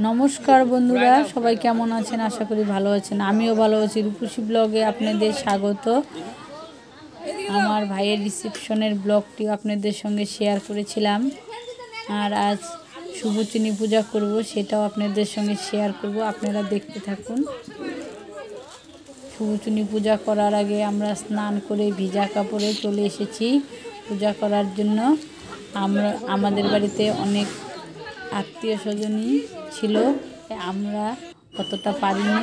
নমস্কার বন্ধুরা, সবাই কেমন আছেন? আশা করি ভালো আছেন। আমিও ভালো আছি। রূপসী ব্লগে আপনাদের স্বাগত। আমার ভাইয়ের রিসেপশনের ব্লগটি আপনাদের সঙ্গে শেয়ার করেছিলাম, আর আজ শুভচিনী পূজা করব, সেটাও আপনাদের সঙ্গে শেয়ার করব। আপনারা দেখতে থাকুন। শুভচিনী পূজা করার আগে আমরা স্নান করে ভিজা কাপড়ে চলে এসেছি পূজা করার জন্য। আমাদের বাড়িতে অনেক আত্মীয় স্বজনই ছিল, আমরা অতটা পারি না,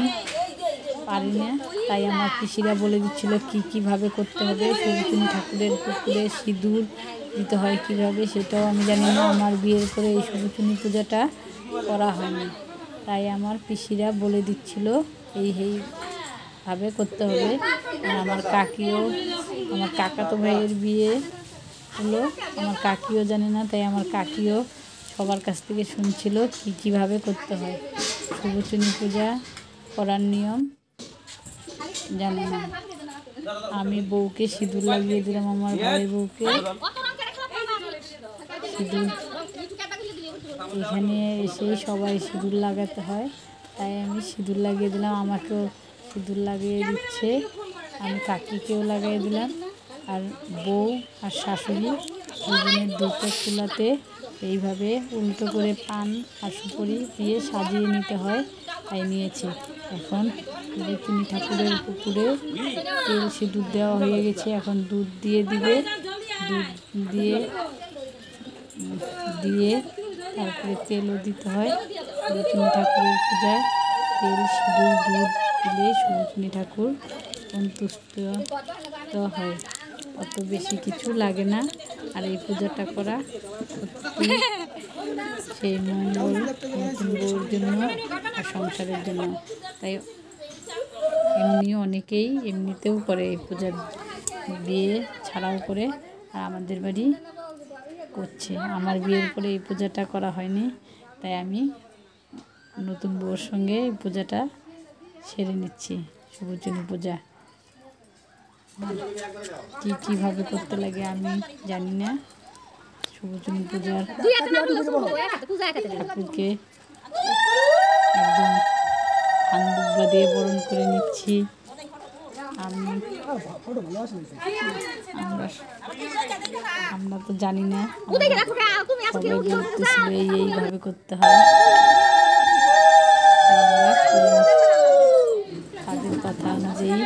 তাই আমার পিসিরা বলে দিচ্ছিল কীভাবে করতে হবে। শুভচিনী ঠাকুরের পুকুরে সিঁদুর দিতে হয় কীভাবে, সেটাও আমি জানি না। আমার বিয়ের পরে এই শুভচিনী পূজাটা করা হয়নি, তাই আমার পিসিরা বলে দিচ্ছিল এইভাবে করতে হবে। আর আমার কাকাতো ভাইয়ের বিয়ে হলো, আমার কাকিও জানে না, তাই আমার কাকিও সবার কাছ থেকে শুনছিল কীভাবে করতে হয়। শুভচিনী পূজা করার নিয়ম জানি না। আমি বউকে সিঁদুর লাগিয়ে দিলাম, আমার ভাইয়ের বউকে সিঁদুর। এখানে এসেই সবাই সিঁদুর লাগাতে হয়, তাই আমি সিঁদুর লাগিয়ে দিলাম। আমাকেও সিঁদুর লাগিয়ে দিচ্ছে, আমি কাকিকেও লাগিয়ে দিলাম। আর বউ আর শাশুড়ি দুজনের দুটো চুলাতে এইভাবে উল্টো করে পান আর সুপারি দিয়ে সাজিয়ে নিতে হয়, তাই নিয়েছি। এখন শুভচিনী ঠাকুরের পুকুরে তেল সিঁদুর দেওয়া হয়ে গেছে, এখন দুধ দিয়ে দিবে। দুধ দিয়ে তারপরে তেলও দিতে হয়। শুভচিনী ঠাকুরের পূজায় তেল সিঁদুর দুধ দিলে শুভচিনী ঠাকুর সন্তুষ্ট হয়, অত বেশি কিছু লাগে না। আর এই পূজাটা করা সত্যি সেই মঙ্গল নতুন বউর জন্য আর সংসারের জন্য। তাই অনেকেই এমনিতেও করে এই পূজা, বিয়ে ছাড়াও করে। আর আমাদের বাড়ি করছে। আমার বিয়ের পরে এই পূজাটা করা হয়নি, তাই আমি নতুন বউর সঙ্গে এই পূজাটা সেরে নিচ্ছি, শুভচিনী পূজা। কীভাবে করতে লাগে আমি জানি না। শুভচিনী পূজার ঠাকুরকে একদম খান্দুব্বা দিয়ে বরণ করে নিচ্ছি। আমরা তো জানি না, সবাই বলতেছিল এইভাবে করতে হয়। তাদের কথা অনুযায়ী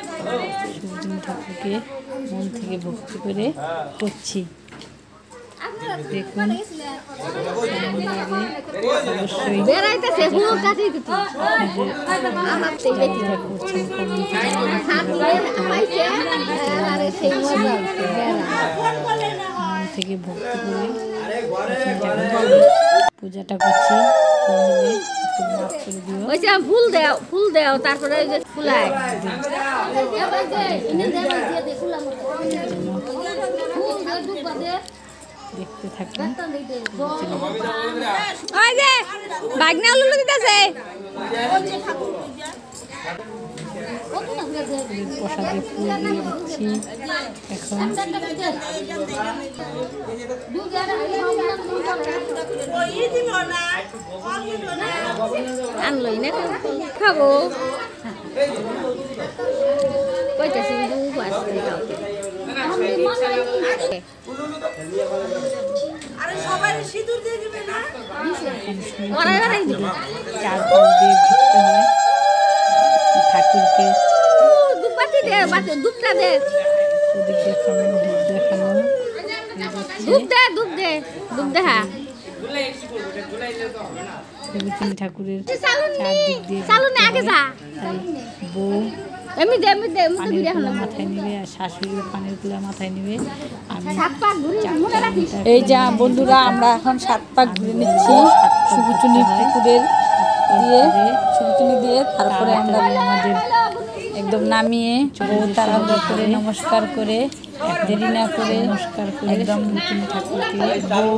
শুভচিনী ঠাকুরকে মন থেকে ভক্তি করে করছি। দেখুন অবশ্যই মন থেকে ভক্তি করে পূজাটা করছি। ফুল দেও তারপরে ফুলায় দেখতে থাকুন। প্রসাদে ফুল দিয়ে দিচ্ছি। এখন আনলই না খাবো কইতাছি ঠাকুরকে শুভচিনী ঠাকুরের চারদিক দিয়ে বউ মাথায় নিবে আর শাশুড়ির পানের কুলা মাথায় নিবে। আমি এই যা বন্ধুরা, আমরা এখন 7 পাক ঘুরে নিচ্ছি শুভচিনী ঠাকুরের শুভচিনী দিয়ে। তারপরে আমরা আমাদের একদম নামিয়ে বউ তাড়াহুড়ো করে নমস্কার করে দেরি না করে নমস্কার করে একদম শুভচিনী ঠাকুরকে বউ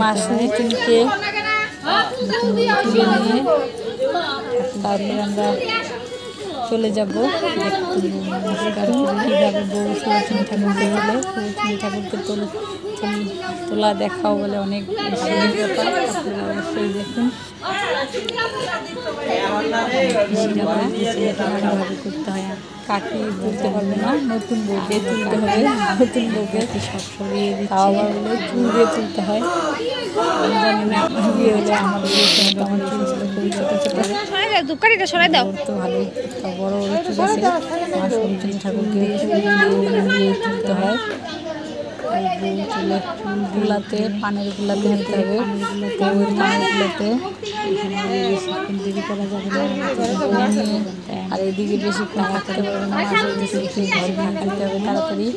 মা শুভচিনীকে তুলে নিয়ে তারপরে আমরা চলে যাব। নমস্কার করে কীভাবে বউ শুভচিনী ঠাকুরকে বলে শুভচিনী ঠাকুরকে তোলা দেখাও বলে অনেক বেশি ব্যাপার। আপনারা অবশ্যই দেখুন। করতে হয়, কাকি তুলতে পারবে না, নতুন বউকে তুলতে হবে। নতুন বউকে সব সরিয়ে তাও আবার বলে চুল দিয়ে তুলতে হয়। আমি জানি না বিয়ে হলে আমার বিয়ের সময় তো আমার চুল ছিল খুবই ছোটো ছোটো, তো ভালোই বড় বড় চুল আছে। আমার সরস্বতী ঠাকুরকে চুল দিয়ে তুলতে হয়। এই বউ চুলের চুল গুলাতে পানের গুলাতে নিতে হবে, বউয়ের পানের গুলাতে দেরি করা যাবে না। আর এদিকে বেশিক্ষণ থাকতে পারবে না, মাঝে বেশি ঘরে ফাঁকা দিতে হবে তাড়াতাড়ি।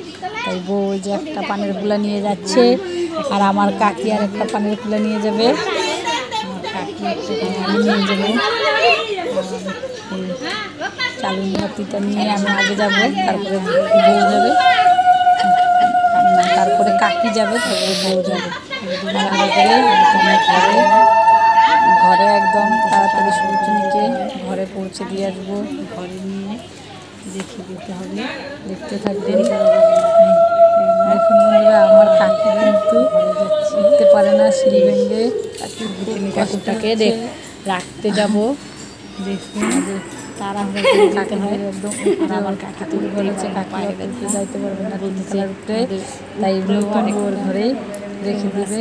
তাই বউ ওই যে একটা পানের গুলা নিয়ে যাচ্ছে, আর আমার কাকি আর একটা পানের গুলা নিয়ে যাবে। আমার কাকি আমি নিয়ে যাবো, চালুন বাতিটা নিয়ে আমি আগে যাবো, তারপরে বউ যাবে, তারপরে কাকি যাবে, তারপরে বউ যাবে। ঘরে একদম তাড়াতাড়ি সূর্যনীকে ঘরে পৌঁছে দিয়ে আসবো। ঘরে নিয়ে দেখে দিতে হবে, দেখতে থাকবেন। দেখুন বন্ধুরা, আমার কাকি কিন্তু উঠতে পারে না সিঁড়ি ভেঙে, কাকুটাকে রাখতে যাবো। দেখুন তাড়াহুড়ো করে যেতে হয় একদম। আমার কাকি তুলে বলেছে কাকি তুলতে যাইতে পারবে না তিনতলার উপরে, তাই নতুন বউর ঘরেই রেখে দেবে।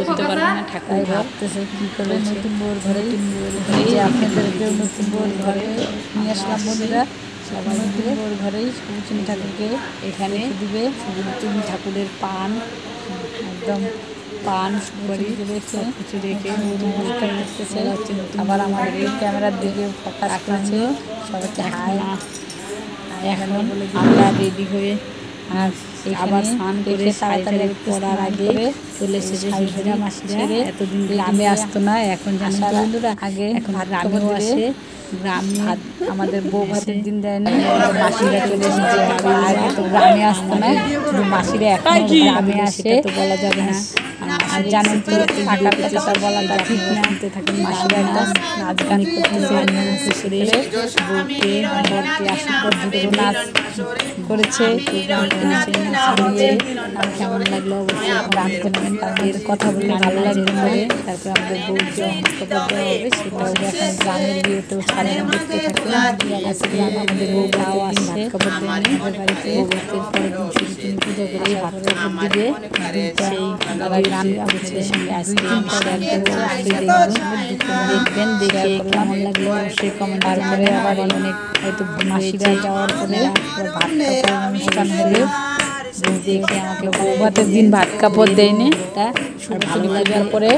উঠতে পারবে না, ঠাকুর ভাবতেছে কী করে নতুন বউর ঘরেই যে আপনাদেরকেও নতুন বউর ঘরে নিয়ে আসলাম বন্ধুরা। সবাই নতুন বউর ঘরেই সরস্বতী ঠাকুরকে এখানে দিবে। নতুন ঠাকুরের পান একদম পান সুপারি রেখে কিছু রেখে নমস্কার করতেছে। আবার আমাদের ক্যামেরার দিকে ফোকাস করছে, সবাইকে হাই। এখন আমরা রেডি হয়ে আর আবার স্নান করে তাড়াতাড়ি পড়ার আগে চলে এসেছে শাশুড়া মাসিরা। এতদিন গ্রামে আসতো না, এখন জানেন বন্ধুরা, আগে এখন গ্রামেও আসে। গ্রাম ভাত আমাদের বউ ভাতের দিন দেয় না, মাসিরা চলে এসেছে। আগে তো গ্রামে আসতো না, কিন্তু মাসিরা এখন গ্রামে আসে, তো বলা যাবে না। আর জানেন তো থাকার কথা বলাটা ঠিক না, থাকেন মাসিরা নাচ গান করতেছে, বউকে বরকে আশীর্বাদ দিতে নাচ করেছে। কেমন লাগলো অবশ্যই জানাবেন। তাদের কথা বলে ভালো লাগবে বলে তারপরে আমাদের বউকে হস্তপদ দেওয়া হবে, সেটাও এখন গ্রামের বিয়েতেও ছাড়ে দেখতে থাকবে। আমাদের বউটাও আসে কাপড় দেয় আমাদের বাড়িতে, বউতের পরে সরস্বতী পুজো করে হাত কাপড় দিবে। সেই গান গাছের সঙ্গে আজকে দেখবেন, দেখে কেমন লাগলো অবশ্যই কমেন্ট। তারপরে আবার অনেক হয়তো মাসিরা যাওয়ার পরে ভাত কাপড় অনুষ্ঠান হলে দেখে আমাকে বউভাতের দিন ভাত কাপড় দেয়নি, তা সরস্বতী পূজার পরে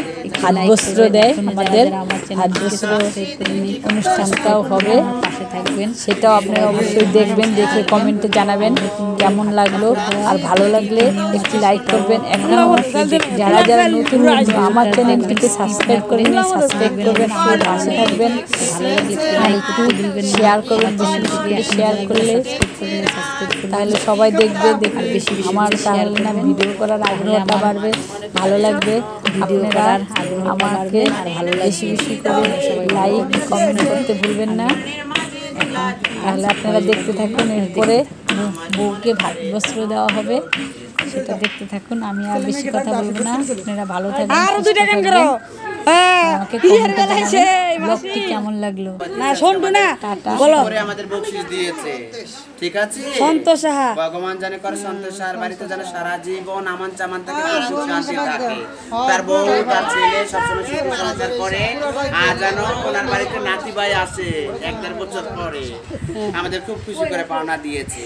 হাত বস্ত্র দেয় আমাদের। হাত বস্ত্র অনুষ্ঠানটাও হবে, পাশে থাকবেন, সেটাও আপনারা অবশ্যই দেখবেন, দেখে কমেন্টে জানাবেন কেমন লাগলো। আর ভালো লাগলে একটি লাইক করবেন। এখন যারা যারা নতুন আমার চ্যানেলটিকে সাবস্ক্রাইব করেন সাবস্ক্রাইব করবেন, আমার পাশে থাকবেন। ভালো লাগলে একটু শেয়ার করবেন, বেশি বেশি শেয়ার করলে তাহলে সবাই দেখবে, বেশি আমার তাহলে না ভিডিও করার আগ্রহটা বাড়বে, ভালো লাগবে। আপনারা আমাকে ভালো বেশি বেশি করে লাইক কমেন্ট করতে ভুলবেন না। তাহলে আপনারা দেখতে থাকুন, এরপরে বউকে ভাত বস্ত্র দেওয়া হবে, সেটা দেখতে থাকুন। আমি আর বেশি কথা বলবো না, আপনারা ভালো থাকবেন। আমাকে কমেন্টে জানাবেন ব্লগটি কেমন লাগলো। না শুনবো না, বলো আমাদের বকশিশ দিয়েছে, ঠিক আছে। সন্তোষ সাহা ভগবান জানে করে সন্তোষ সাহার বাড়িতে যেন সারা জীবন আমন চামান থাকে, সুখ শান্তি থাকে। তার বউ তার ছেলে সবসময় সুখ সংসার করে। আর যেন ওনার বাড়িতে নাতি ভাই আসে 1-1.5 বছর পরে, আমাদের খুব খুশি করে পাওনা দিয়েছে।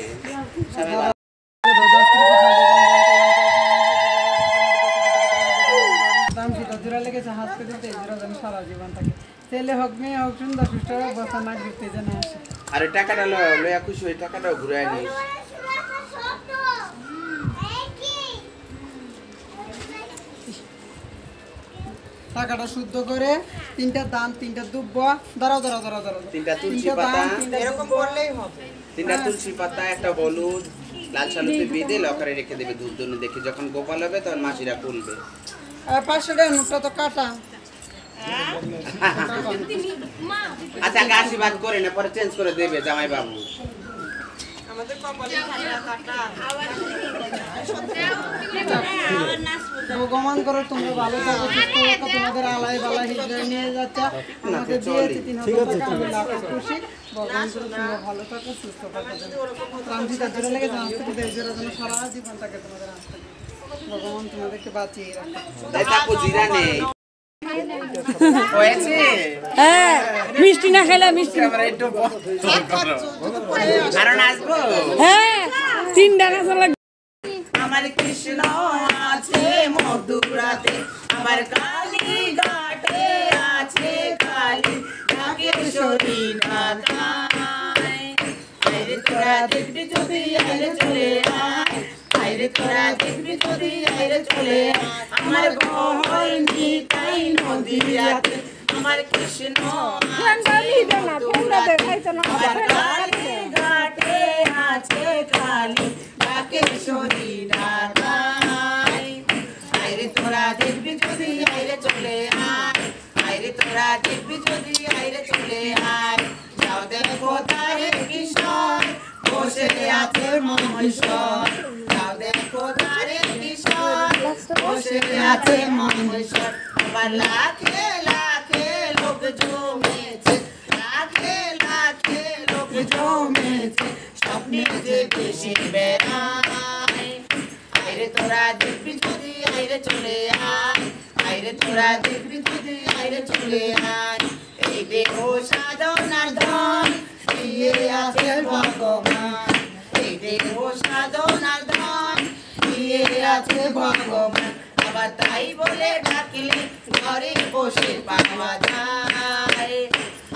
ছেলে হোক মেয়ে হোক সুন্দর সুস্থ বসা না ঘুরতে জানা আসে। আর টাকাটা লয়া খুশি হয়ে টাকাটাও ঘুরে নিস। টাকাটা শুদ্ধ করে 3টা দান 3টা দুব্বা দাঁড়াও দাঁড়াও দাঁড়াও দাঁড়াও 3টা তুলসী পাতা, এরকম করলেই হবে। 3টা তুলসী পাতা, একটা হলুদ লাল সালুতে বেঁধে লকারে রেখে দেবে। দুধ দুনে দেখে যখন গোপাল হবে তখন মাসিরা খুলবে। 500 টাকা নোটটা তো কাটা। আচ্ছা আশীর্বাদ করে না, পরে চেঞ্জ করে দেবে জামাই বাবু। আমাদের কপালে কাটা ভগবান করো তোমরা ভালো থাকো সুস্থ থাকো তোমাদের আলাই বালা হিজড়া নিয়ে যাচ্ছে আমাদের দিয়েছে 3000 টাকা আমি লাখ খুশি ভগবান করো তোমরা ভালো থাকো সুস্থ থাকো ট্রানজিট জোরে লেগে জানতে দেশ জোরে যেন সারা জীবন থাকে তোমাদের আসতে ভগবান তোমাদেরকে বাঁচিয়ে রাখো তাই তাকো জিরা নেই হয়েছে হ্যাঁ মিষ্টি না খেলে মিষ্টি আমরা একটু কারণ আসবো হ্যাঁ 3 টাকা চলে আমার কৃষ্ণ আছে মধুরাতে আমার কালী ঘাটে আছে কালী নাগেশ্বরী নাগায় আইরে তোরা দেখবি যদি আইরে চলে আয় আইরে তোরা দেখবি যদি আইরে চলে আয় আমার গহল নিতাই নদীয়াতে আমার কৃষ্ণ আমার কালী ঘাটে আছে কালী নাগেশ্বরী নাগায় আইরে তোরা দেখবি যদি আইরে চলে আয় আইরে তোরা দেখবি যদি আইরে চলে আয় যাও দেখো তারে কিশোর বসে আছে মহেশ্বর যাও দেখো তারে কিশোর বসে আছে মহেশ্বর আবার লাখে লাখে লোক জমেছে লাখে লাখে লোক জমেছে স্বপ্নে যে বেশি বেড়ায় আইরে তোরা দেখবি যদি আইরে চলে আয় আইরে তোরা দেখবি যদি আইরে চলে আয় এই দেহ সাধনার ধন দিয়ে আছে ভগবান এই দেহ সাধনার ধন দিয়ে আছে ভগবান আবার তাই বলে ডাকিলে ঘরে বসে পাওয়া যায়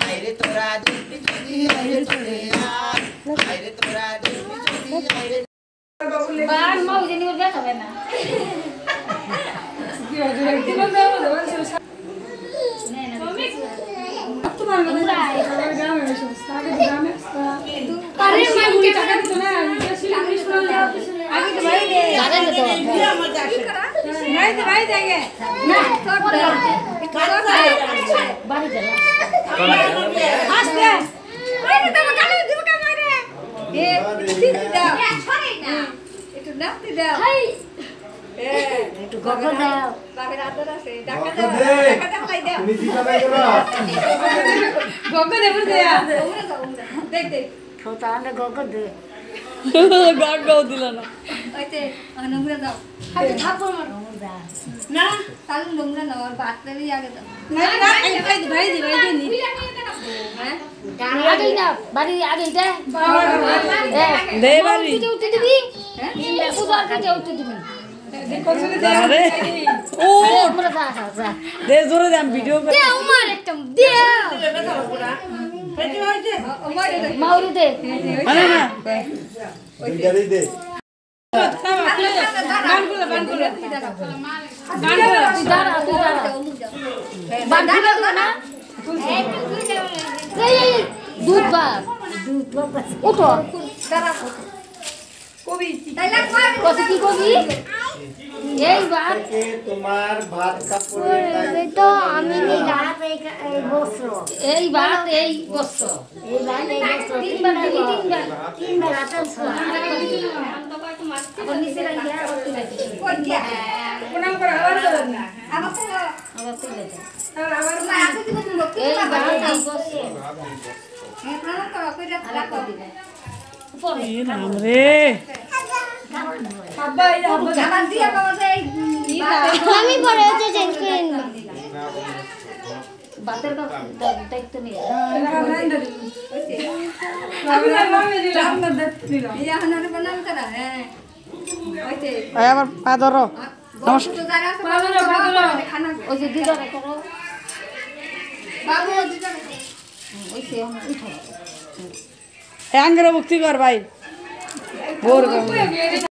আইরে তোরা দেখবি যদি আইরে চলে আয় আইরে তোরা দেখবি যদি আইরে বান মাউ জেনি বলবে হবে না একটু গগো দাও বাপের আদর আছে টাকা দাও টাকা খাই দাও তুমি কি কামাই করো গগো দেব দেয়া দেখ দেখ ছোট আন্ডা গগো দে গগো দিল না ওইতে নোংরা দাও হাতে থাপড় মার না তাহলে নোংরা না আর বাত মেরে আগে দাও না না ভাই দি হ্যাঁ আগে না বাড়ি আগে দে দে বাড়ি উঠে দিবি হ্যাঁ উদার কে উঠে দিবি আরে ও আমরা যা দে জোরে দে আমি ভিডিও করে দে আমার একটা দে মাউরি দে আরে না ওইটারই দে বান করে না এই দুধ বাপ উঠো কবি তাইলা কত কি কবি এইবার তোমার ভাত কাপড় এই তো আমি নি রাত এই বস্ত্র এইবার এই বস্ত্র এইবার এই বস্ত্র তিনবার রাতের আবার নিচে রাখি আবার তুলে প্রণাম করে আবার না আবার তুলে আবার না আগে দিব এইবার এই বস্ত্র প্রণাম করো কইরা রাখো দিবে এ রাম রে আমি পরে হচ্ছে চেঞ্জ করে নিব বাতের দায়িত্ব নিয়ে আবার পা ধরো ওই যে দিদা করো বাবু দিদা ওই সে উঠো আঙ্গের মুক্তি কর ভাই বোর